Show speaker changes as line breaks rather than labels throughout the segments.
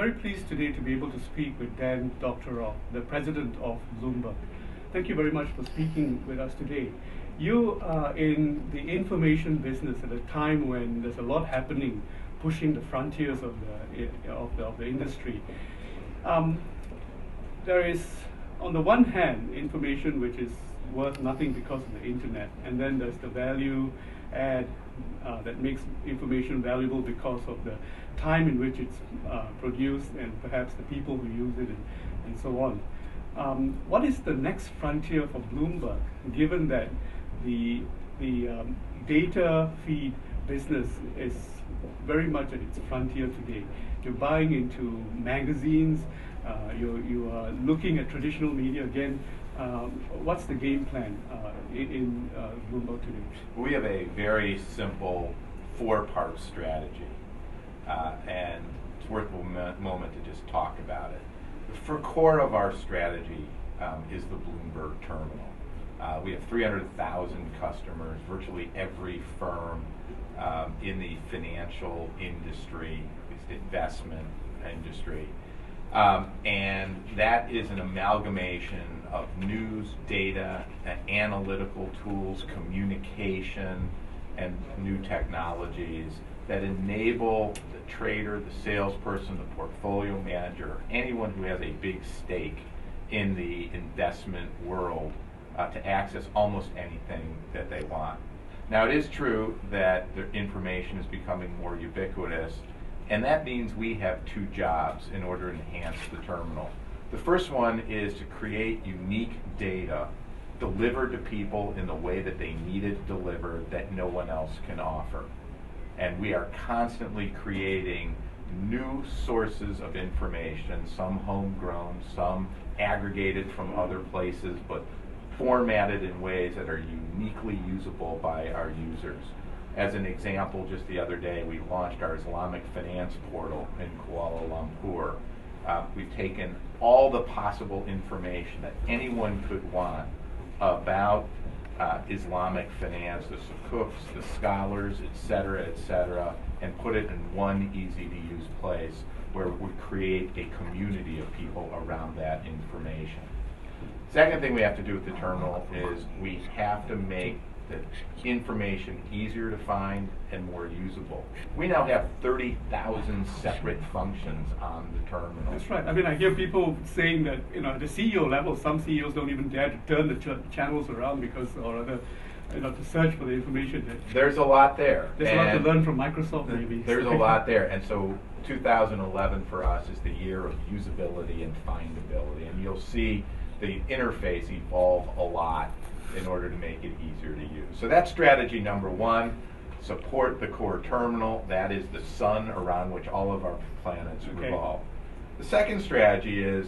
very pleased today to be able to speak with Dan Doctoroff, the president of Bloomberg. Thank you very much for speaking with us today. You are in the information business at a time when there's a lot happening, pushing the frontiers of the industry. There is, on the one hand, information which is worth nothing because of the internet, and then there's the value add that makes information valuable because of the time in which it's produced and perhaps the people who use it and so on. What is the next frontier for Bloomberg, given that the data feed business is very much at its frontier today? You're buying into magazines, you are looking at traditional media again. What's the game plan in Bloomberg today?
We have a very simple four-part strategy, and it's worth a moment to just talk about it. The core of our strategy is the Bloomberg terminal. We have 300,000 customers, virtually every firm in the financial industry, at least investment industry. And that is an amalgamation of news, data, analytical tools, communication, and new technologies that enable the trader, the salesperson, the portfolio manager, anyone who has a big stake in the investment world to access almost anything that they want. Now, it is true that the information is becoming more ubiquitous, and that means we have two jobs in order to enhance the terminal. The first one is to create unique data delivered to people in the way that they need it delivered that no one else can offer. And we are constantly creating new sources of information, some homegrown, some aggregated from other places, but formatted in ways that are uniquely usable by our users. As an example, just the other day, we launched our Islamic finance portal in Kuala Lumpur. We've taken all the possible information that anyone could want about Islamic finance, the sukuks, the scholars, et cetera, and put it in one easy-to-use place where we create a community of people around that information. Second thing we have to do with the terminal is we have to make the information easier to find and more usable. We now have 30,000 separate functions on the terminal.
That's right. I mean, I hear people saying that, at the CEO level, some CEOs don't even dare to turn the channels around because, or rather, to search for the information.
There's a lot there.
There's a lot to learn from Microsoft, maybe.
There's a lot there, and so 2011 for us is the year of usability and findability, and you'll see the interface evolve a lot in order to make it easier to use. So that's strategy number one, support the core terminal. That is the sun around which all of our planets revolve. The second strategy is,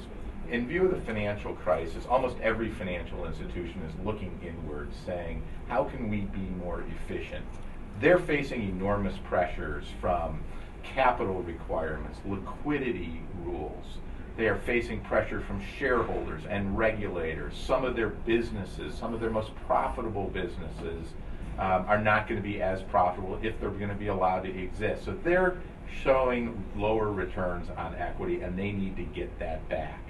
in view of the financial crisis, almost every financial institution is looking inward, saying, how can we be more efficient? They're facing enormous pressures from capital requirements, liquidity rules. They are facing pressure from shareholders and regulators. Some of their businesses, some of their most profitable businesses, are not going to be as profitable if they're going to be allowed to exist. So they're showing lower returns on equity, and they need to get that back.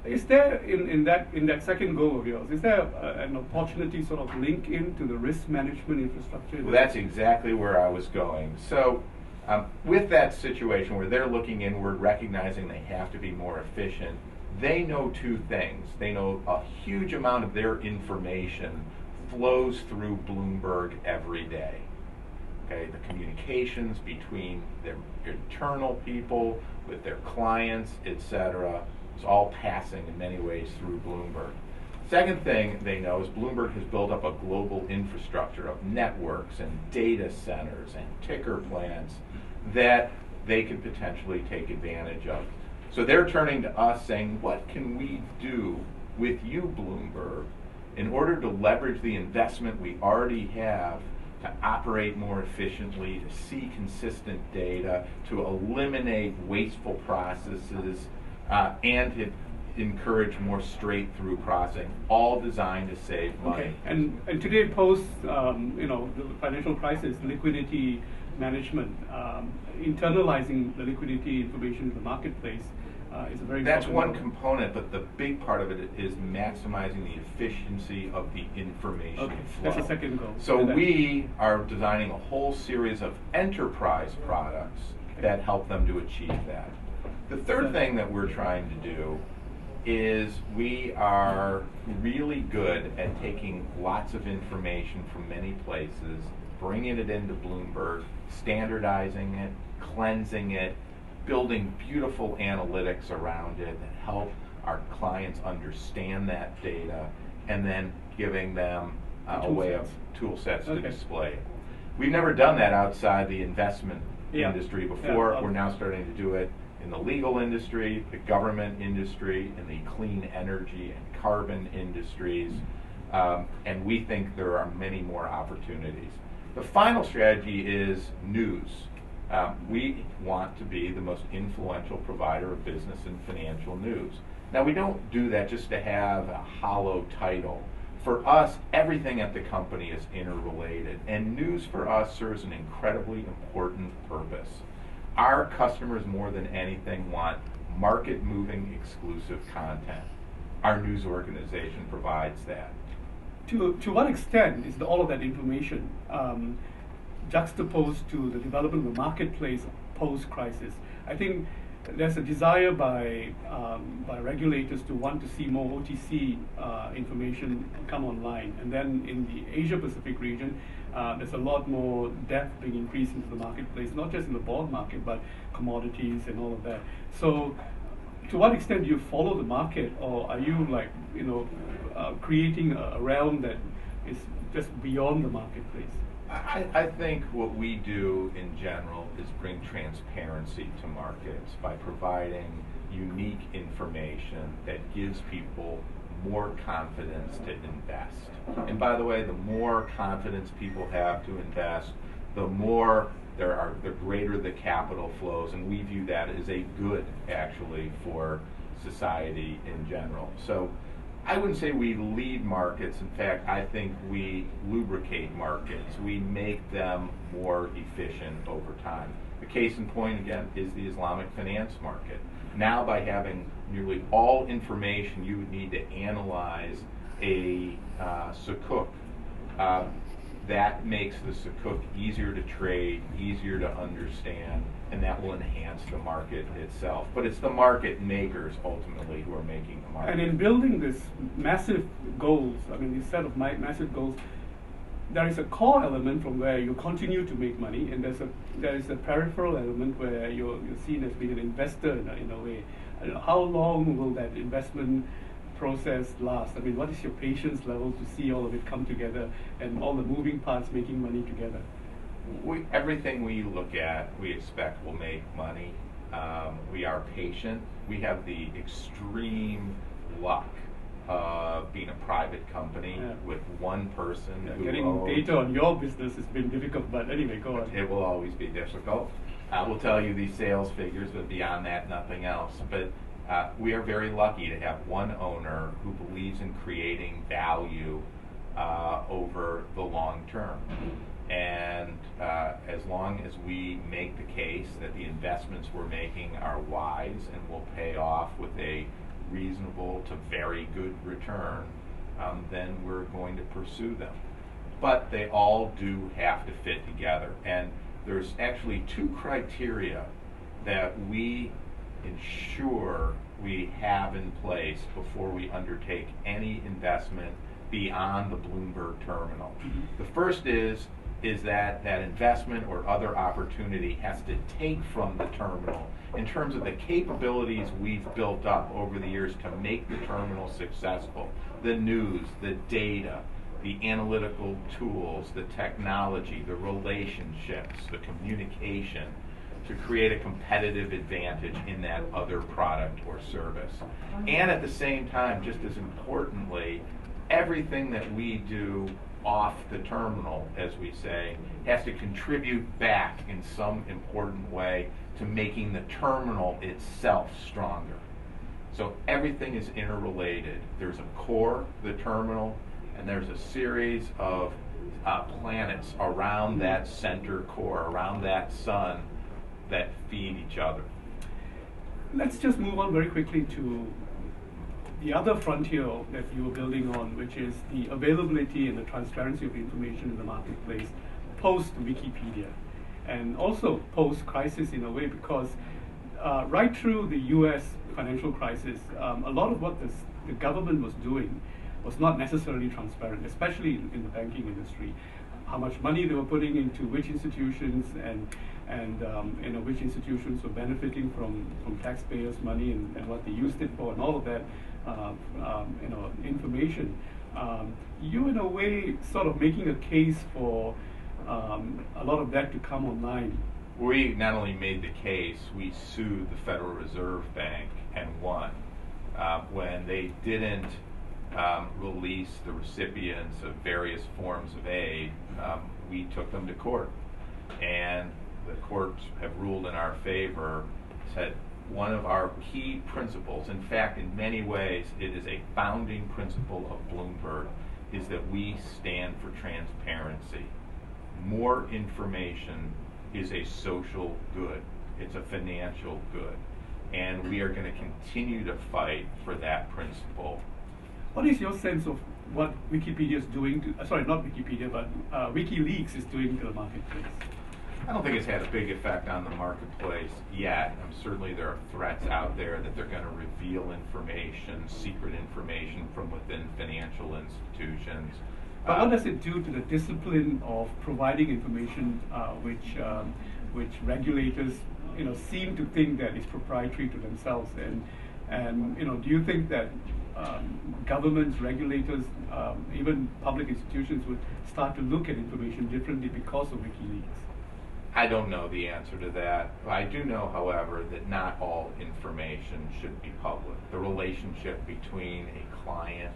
Is there, in that second goal of yours, is there an opportunity sort of link into the risk management infrastructure?
Well, that's exactly where I was going. So with that situation where they're looking inward, recognizing they have to be more efficient, they know two things. They know a huge amount of their information flows through Bloomberg every day. Okay, the communications between their internal people, with their clients, etc., is all passing in many ways through Bloomberg. Second thing they know is Bloomberg has built up a global infrastructure of networks and data centers and ticker plants that they could potentially take advantage of. So they're turning to us saying, what can we do with you, Bloomberg, in order to leverage the investment we already have to operate more efficiently, to see consistent data, to eliminate wasteful processes, and to encourage more straight-through processing, all designed to save money.
Okay. And today, post the financial crisis, liquidity management, internalizing the liquidity information to the marketplace is a very
That's
important
one component, but the big part of it is maximizing the efficiency of the information
Okay,
flow.
that's the second goal.
So
And then-
we are designing a whole series of enterprise products that help them to achieve that. The third thing that we're trying to do is we are really good at taking lots of information from many places, bringing it into Bloomberg, standardizing it, cleansing it, building beautiful analytics around it that help our clients understand that data, and then giving them a way of tool sets to display it. We've never done that outside the investment industry before. We're now starting to do it in the legal industry, the government industry, in the clean energy and carbon industries, and we think there are many more opportunities. The final strategy is news. We want to be the most influential provider of business and financial news. Now, we don't do that just to have a hollow title. For us, everything at the company is interrelated, and news for us serves an incredibly important purpose. Our customers, more than anything, want market-moving exclusive content. Our news organization provides that.
To what extent is all of that information juxtaposed to the development of the marketplace post-crisis? I think there's a desire by regulators to want to see more OTC information come online, and then in the Asia-Pacific region, there's a lot more depth being increased into the marketplace, not just in the bond market, but commodities and all of that. So, to what extent do you follow the market, or are you creating a realm that is just beyond the marketplace?
I think what we do in general is bring transparency to markets by providing unique information that gives people more confidence to invest. And by the way, the more confidence people have to invest, the greater the capital flows, and we view that as a good, actually, for society in general. So I wouldn't say we lead markets. In fact, I think we lubricate markets. We make them more efficient over time. The case in point, again, is the Islamic finance market. Now, by having nearly all information you would need to analyze a sukuk, that makes the sukuk easier to trade, easier to understand, and that will enhance the market itself. But it's the market makers, ultimately, who are making the market.
And in building this massive goals, this set of massive goals, there is a core element from where you continue to make money, and there is a peripheral element where you're seen as being an investor in a way. How long will that investment process last? What is your patience level to see all of it come together and all the moving parts making money together?
Everything we look at, we expect will make money. We are patient. We have the extreme luck of being a private company with one person who
getting data on your business has been difficult, but anyway, go on.
It will always be difficult. We'll tell you these sales figures, but beyond that, nothing else. But we are very lucky to have one owner who believes in creating value over the long term. And as long as we make the case that the investments we're making are wise and will pay off with a reasonable to very good return, then we're going to pursue them. But they all do have to fit together. And there's actually two criteria that we ensure we have in place before we undertake any investment beyond the Bloomberg terminal. The first is that investment or other opportunity has to take from the terminal in terms of the capabilities we've built up over the years to make the terminal successful. The news, the data, the analytical tools, the technology, the relationships, the communication, to create a competitive advantage in that other product or service. And at the same time, just as importantly, everything that we do off the terminal, as we say, has to contribute back in some important way to making the terminal itself stronger. So everything is interrelated. There's a core, the terminal, and there's a series of planets around that center core, around that sun, that feed each other.
Let's just move on very quickly to the other frontier that you were building on, which is the availability and the transparency of information in the marketplace post-Wikipedia, and also post-crisis in a way, because right through the US financial crisis, a lot of what the government was doing was not necessarily transparent, especially in the banking industry. How much money they were putting into which institutions, and which institutions were benefiting from taxpayers' money, and what they used it for, and all of that information. You, in a way, sort of making a case for a lot of that to come online.
We not only made the case, we sued the Federal Reserve Bank and won. When they didn't release the recipients of various forms of aid, we took them to court. And the courts have ruled in our favor, said one of our key principles, in fact, in many ways, it is a founding principle of Bloomberg, is that we stand for transparency. More information is a social good. It's a financial good. And we are going to continue to fight for that principle.
What is your sense of what Wikipedia is doing to, sorry, not Wikipedia, but WikiLeaks is doing to the marketplace?
I don't think it's had a big effect on the marketplace yet. Certainly there are threats out there that they're going to reveal information, secret information from within financial institutions.
But what does it do to the discipline of providing information, which regulators, seem to think that is proprietary to themselves? And do you think that governments, regulators, even public institutions would start to look at information differently because of WikiLeaks?
I don't know the answer to that. I do know, however, that not all information should be public. The relationship between a client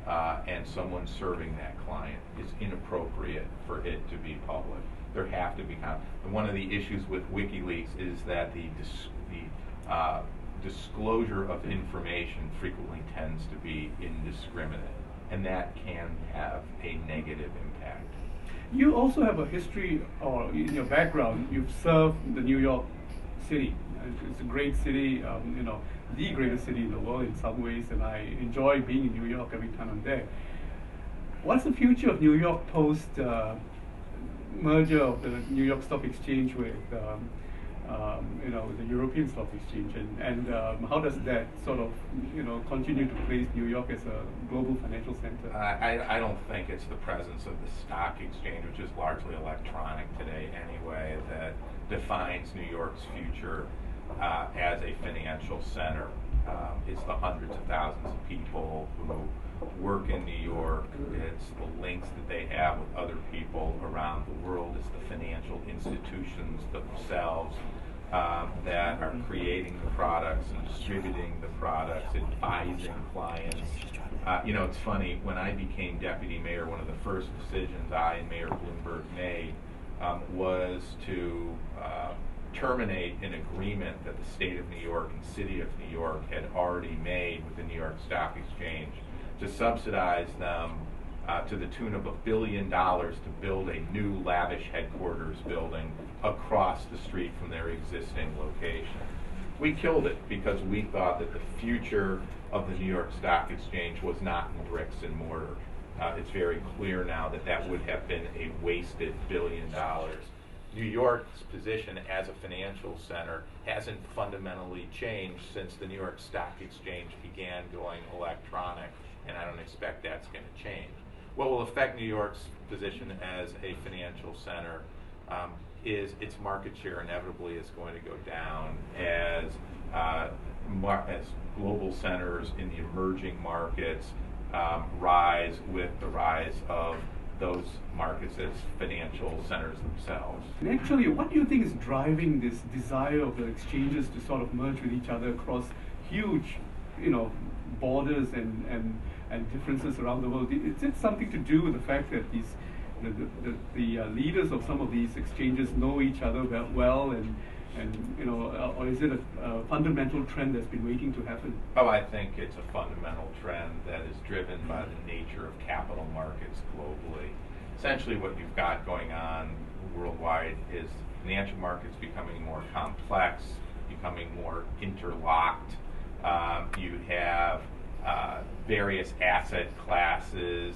and someone serving that client is inappropriate for it to be public. There have to be, and one of the issues with WikiLeaks is that the disclosure of information frequently tends to be indiscriminate, and that can have a negative impact.
You also have a history, or in your background, you've served the New York City. It's a great city, the greatest city in the world in some ways, and I enjoy being in New York every time I'm there. What's the future of New York post merger of the New York Stock Exchange with the European Stock Exchange, and how does that sort of continue to place New York as a global financial center?
I don't think it's the presence of the stock exchange, which is largely electronic today anyway, that defines New York's future as a financial center. It's the hundreds of thousands of people who work in New York. It's the links that they have with other people around the world. It's the financial institutions themselves that are creating the products and distributing the products, advising clients. It's funny, when I became deputy mayor, one of the first decisions I and Mayor Bloomberg made was to terminate an agreement that the state of New York and city of New York had already made with the New York Stock Exchange to subsidize them to the tune of $1 billion to build a new lavish headquarters building across the street from their existing location. We killed it because we thought that the future of the New York Stock Exchange was not in bricks and mortar. It's very clear now that that would have been a wasted $1 billion. New York's position as a financial center hasn't fundamentally changed since the New York Stock Exchange began going electronic, and I don't expect that's going to change. What will affect New York's position as a financial center is its market share inevitably is going to go down as global centers in the emerging markets rise with the rise of those markets as financial centers themselves.
And actually, what do you think is driving this desire of the exchanges to sort of merge with each other across huge, borders and differences around the world? Is it something to do with the fact that the leaders of some of these exchanges know each other well, and and or is it a fundamental trend that's been waiting to happen?
Oh, I think it's a fundamental trend that is driven by the nature of capital markets globally. Essentially, what you've got going on worldwide is financial markets becoming more complex, becoming more interlocked. You have various asset classes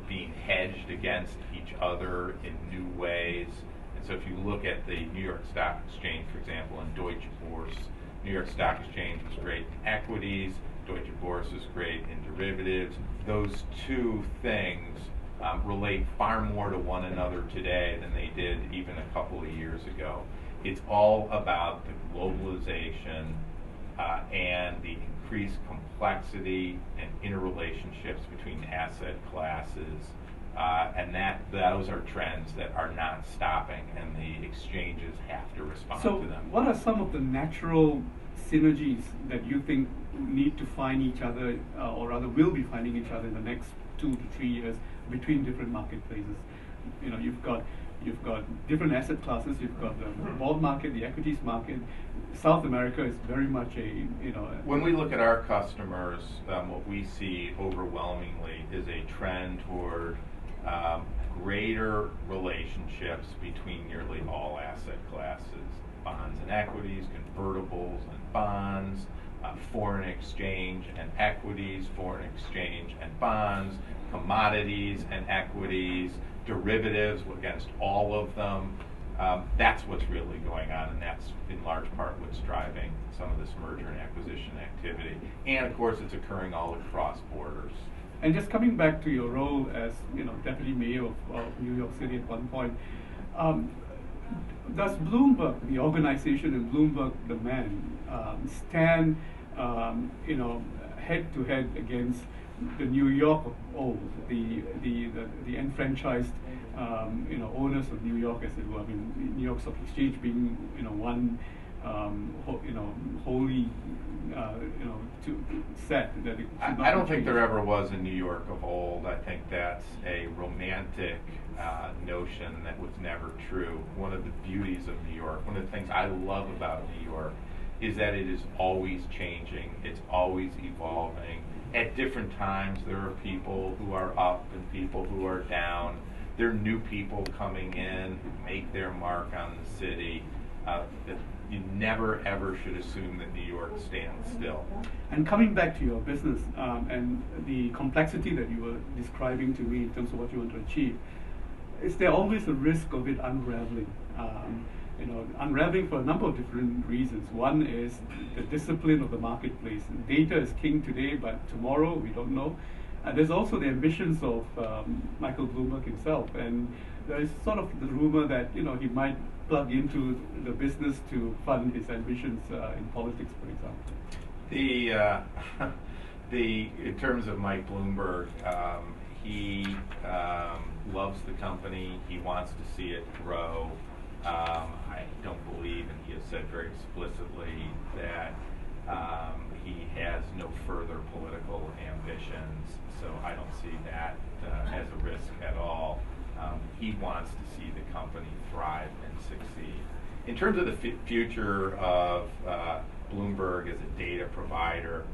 being hedged against each other in new ways. And so if you look at the New York Stock Exchange, for example, and Deutsche Börse, New York Stock Exchange is great in equities, Deutsche Börse is great in derivatives. Those two things relate far more to one another today than they did even a couple of years ago. It's all about the globalization and the increased complexity and interrelationships between asset classes, and those are trends that are not stopping, and the exchanges have to respond to them.
So what are some of the natural synergies that you think need to find each other, or rather will be finding each other in the next 2 to 3 years between different marketplaces? You've got different asset classes. You've got the bond market, the equities market. South America is very much
When we look at our customers, what we see overwhelmingly is a trend toward greater relationships between nearly all asset classes: bonds and equities, convertibles and bonds, foreign exchange and equities, foreign exchange and bonds, commodities and equities, derivatives against all of them. That's what's really going on, and that's in large part what's driving some of this merger and acquisition activity. And of course, it's occurring all across borders.
And just coming back to your role as deputy mayor of New York City at one point, does Bloomberg, the organization, and Bloomberg, the man, stand head to head against the New York of old, the enfranchised owners of New York, as it were? I mean, New York Stock Exchange being one wholly set that it should not
I don't
be
think there
changed.
ever was a New York of old. I think that's a romantic notion that was never true. One of the beauties of New York, one of the things I love about New York, is that it is always changing. It's always evolving. At different times, there are people who are up and people who are down. There are new people coming in who make their mark on the city. You never ever should assume that New York stands still.
And coming back to your business and the complexity that you were describing to me in terms of what you want to achieve, is there always a risk of it unraveling? Unraveling for a number of different reasons. One is the discipline of the marketplace. Data is king today, but tomorrow we don't know. There's also the ambitions of Michael Bloomberg himself, and there is sort of the rumor that he might plug into the business to fund his ambitions in politics, for example.
In terms of Mike Bloomberg, he loves the company. He wants to see it grow. I don't believe, and he has said very explicitly, that he has no further political ambitions, so I don't see that as a risk at all. He wants to see the company thrive and succeed. In terms of the future of Bloomberg as a data provider,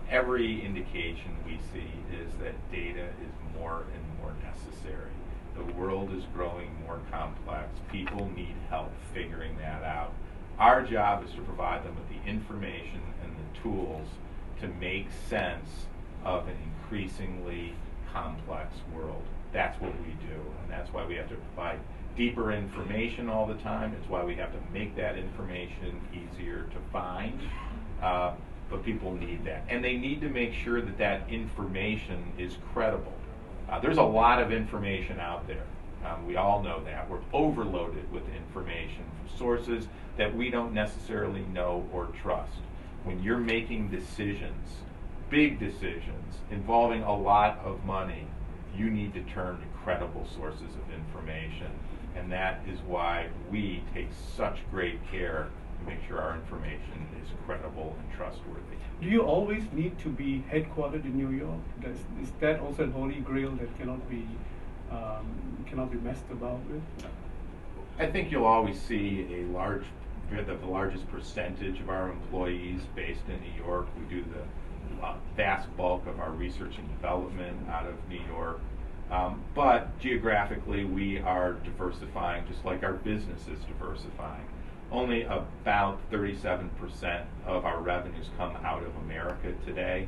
every indication we see is that data is more and more necessary. The world is growing more complex. People need help figuring that out. Our job is to provide them with the information and the tools to make sense of an increasingly complex world. That's what we do, and that's why we have to provide deeper information all the time. It's why we have to make that information easier to find. But people need that, and they need to make sure that that information is credible. There's a lot of information out there. We all know that. We're overloaded with information from sources that we don't necessarily know or trust. When you're making decisions, big decisions, involving a lot of money, you need to turn to credible sources of information. And that is why we take such great care to make sure our information is credible and trustworthy.
Do you always need to be headquartered in New York? Is that also a holy grail that cannot be messed about with?
I think you'll always see a large the largest percentage of our employees based in New York. We do the vast bulk of our research and development out of New York. But geographically, we are diversifying just like our business is diversifying. Only about 37% of our revenues come out of America today.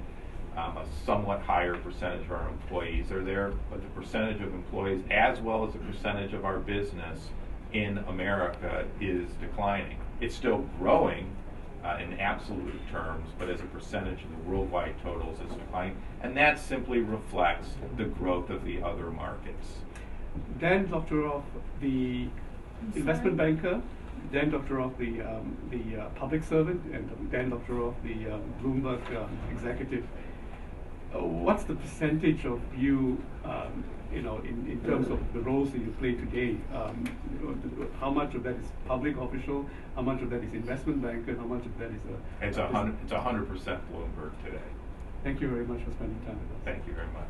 A somewhat higher percentage of our employees are there, but the percentage of employees as well as the percentage of our business in America is declining. It's still growing in absolute terms, but as a percentage of the worldwide totals, it's declining. And that simply reflects the growth of the other markets.
Dan Doctoroff, the investment banker, Dan Doctoroff, the public servant, and Dan Doctoroff, the Bloomberg executive. What's the percentage of you, in terms of the roles that you play today? How much of that is public official? How much of that is investment banker? How much of that is
It's 100% Bloomberg today.
Thank you very much for spending time with us.
Thank you very much.